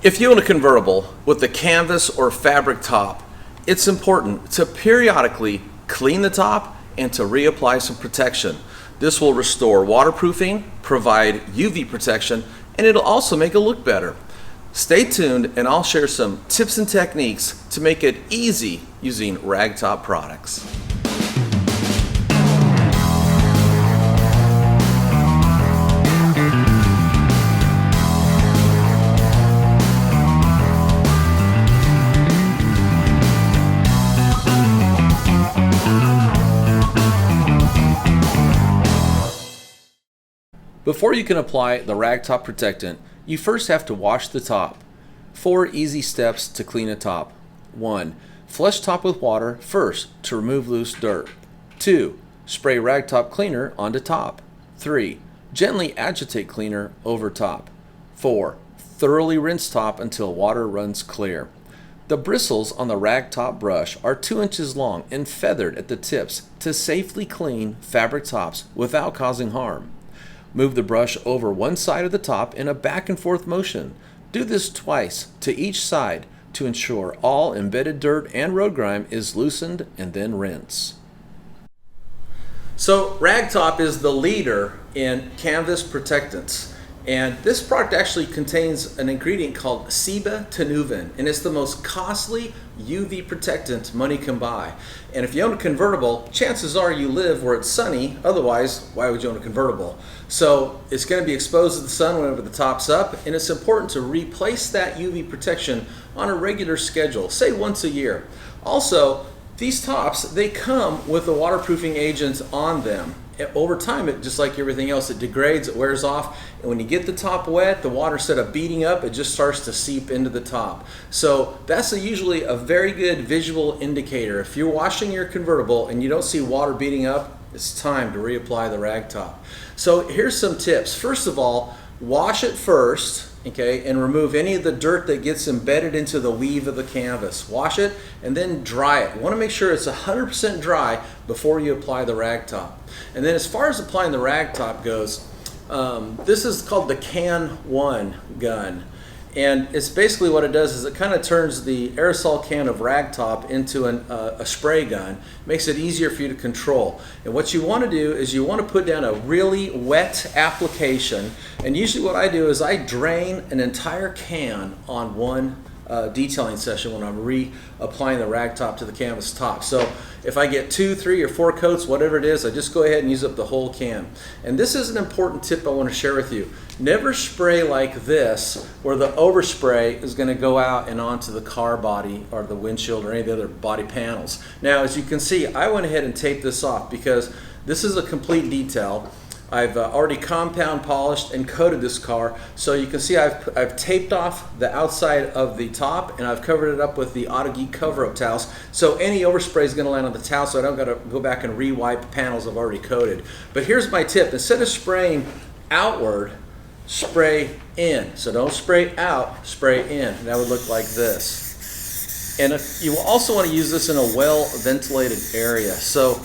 If you own a convertible with a canvas or fabric top, it's important to periodically clean the top and to reapply some protection. This will restore waterproofing, provide UV protection, and it'll also make it look better. Stay tuned and I'll share some tips and techniques to make it easy using RaggTopp products. Before you can apply the RaggTopp Protectant, you first have to wash the top. 4 easy steps to clean a top. 1. Flush top with water first to remove loose dirt. 2. Spray RaggTopp cleaner onto top. 3. Gently agitate cleaner over top. 4. Thoroughly rinse top until water runs clear. The bristles on the RaggTopp brush are 2 inches long and feathered at the tips to safely clean fabric tops without causing harm. Move the brush over one side of the top in a back and forth motion. Do this twice to each side to ensure all embedded dirt and road grime is loosened, and then rinse. So RaggTopp is the leader in canvas protectants. And this product actually contains an ingredient called sibutynuvin, and it's the most costly UV protectant money can buy. And if you own a convertible, chances are you live where it's sunny. Otherwise, why would you own a convertible? So it's going to be exposed to the sun whenever the top's up, and it's important to replace that UV protection on a regular schedule, say once a year. Also, these tops, they come with a waterproofing agent on them. Over time, just like everything else, it degrades, it wears off, and when you get the top wet, the water, instead of beating up, it just starts to seep into the top. So that's usually a very good visual indicator. If you're washing your convertible and you don't see water beating up, it's time to reapply the RaggTopp. So here's some tips. First of all, wash it first, okay, and remove any of the dirt that gets embedded into the weave of the canvas. Wash it and then dry it. You want to make sure it's 100% dry before you apply the RaggTopp. And then as far as applying the RaggTopp goes, this is called the Can 1 gun. And it's basically what it does is it kind of turns the aerosol can of RaggTopp into a spray gun. Makes it easier for you to control. And what you want to do is you want to put down a really wet application. And usually what I do is I drain an entire can on one detailing session when I'm reapplying the RaggTopp to the canvas top. So if I get 2, 3, or 4 coats, whatever it is, I just go ahead and use up the whole can. And this is an important tip I want to share with you. Never spray like this, where the overspray is going to go out and onto the car body or the windshield or any of the other body panels. Now, as you can see, I went ahead and taped this off because this is a complete detail. I've already compound polished and coated this car, so you can see I've taped off the outside of the top, and I've covered it up with the Autogeek cover-up towels, so any overspray is going to land on the towel, so I don't got to go back and re-wipe panels I've already coated. But here's my tip. Instead of spraying outward, spray in. So don't spray out, spray in. And that would look like this. And you also want to use this in a well-ventilated area. So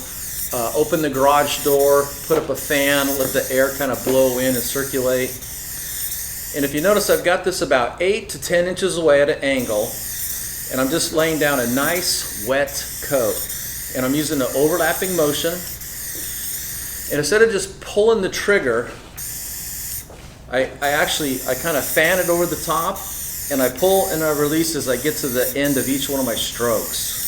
open the garage door, put up a fan, let the air kind of blow in and circulate. And if you notice, I've got this about 8 to 10 inches away at an angle, and I'm just laying down a nice wet coat. And I'm using an overlapping motion. And instead of just pulling the trigger, I kind of fan it over the top, and I pull and I release as I get to the end of each one of my strokes.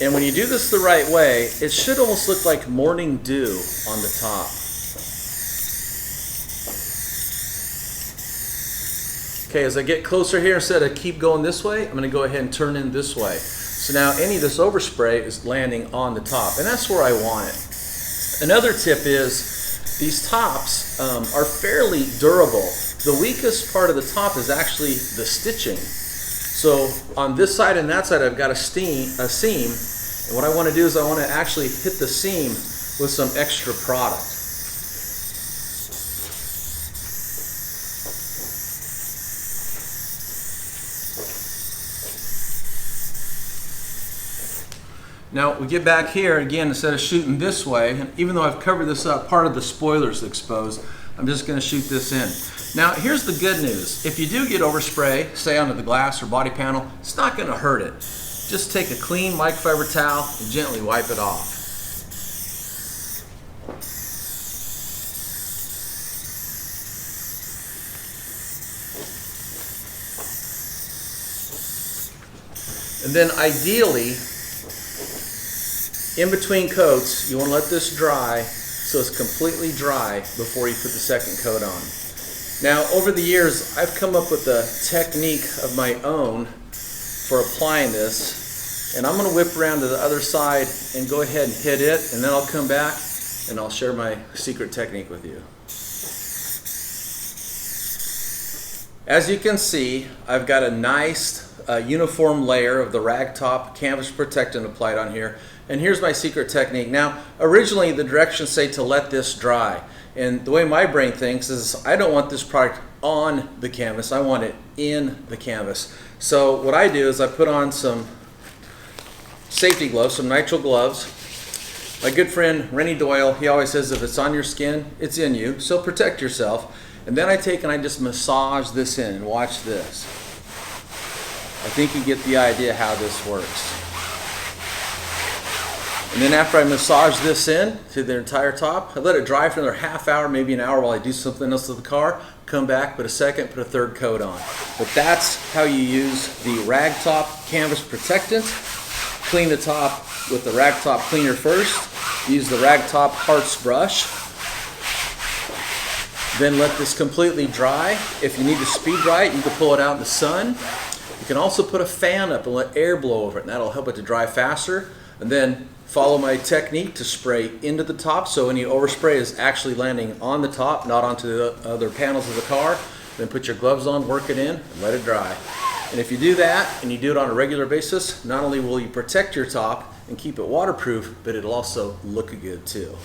And when you do this the right way, it should almost look like morning dew on the top. Okay, as I get closer here, instead of keep going this way, I'm going to go ahead and turn in this way. So now any of this overspray is landing on the top, and that's where I want it. Another tip is these tops are fairly durable. The weakest part of the top is actually the stitching. So on this side and that side, I've got a seam, and what I want to do is I want to actually hit the seam with some extra product. Now we get back here again, instead of shooting this way, and even though I've covered this up, part of the spoiler's exposed, I'm just going to shoot this in. Now here's the good news. If you do get overspray, say onto the glass or body panel, it's not going to hurt it. Just take a clean microfiber towel and gently wipe it off. And then ideally, in between coats, you want to let this dry so it's completely dry before you put the second coat on. Now, over the years, I've come up with a technique of my own for applying this, and I'm going to whip around to the other side and go ahead and hit it, and then I'll come back and I'll share my secret technique with you. As you can see, I've got a nice uniform layer of the RaggTopp Canvas Protectant applied on here. And here's my secret technique. Now, originally the directions say to let this dry. And the way my brain thinks is I don't want this product on the canvas, I want it in the canvas. So what I do is I put on some safety gloves, some nitrile gloves. My good friend Rennie Doyle, he always says if it's on your skin, it's in you, so protect yourself. And then I take and I just massage this in, and watch this. I think you get the idea how this works. And then after I massage this in to the entire top, I let it dry for another half hour, maybe an hour while I do something else to the car, come back, put a second, put a third coat on. But that's how you use the RaggTopp Canvas Protectant. Clean the top with the RaggTopp cleaner first. Use the RaggTopp Hearts brush. Then let this completely dry. If you need to speed dry it, you can pull it out in the sun. You can also put a fan up and let air blow over it, and that'll help it to dry faster. And then follow my technique to spray into the top, so any overspray is actually landing on the top, not onto the other panels of the car. Then put your gloves on, work it in, and let it dry. And if you do that, and you do it on a regular basis, not only will you protect your top and keep it waterproof, but it'll also look good too.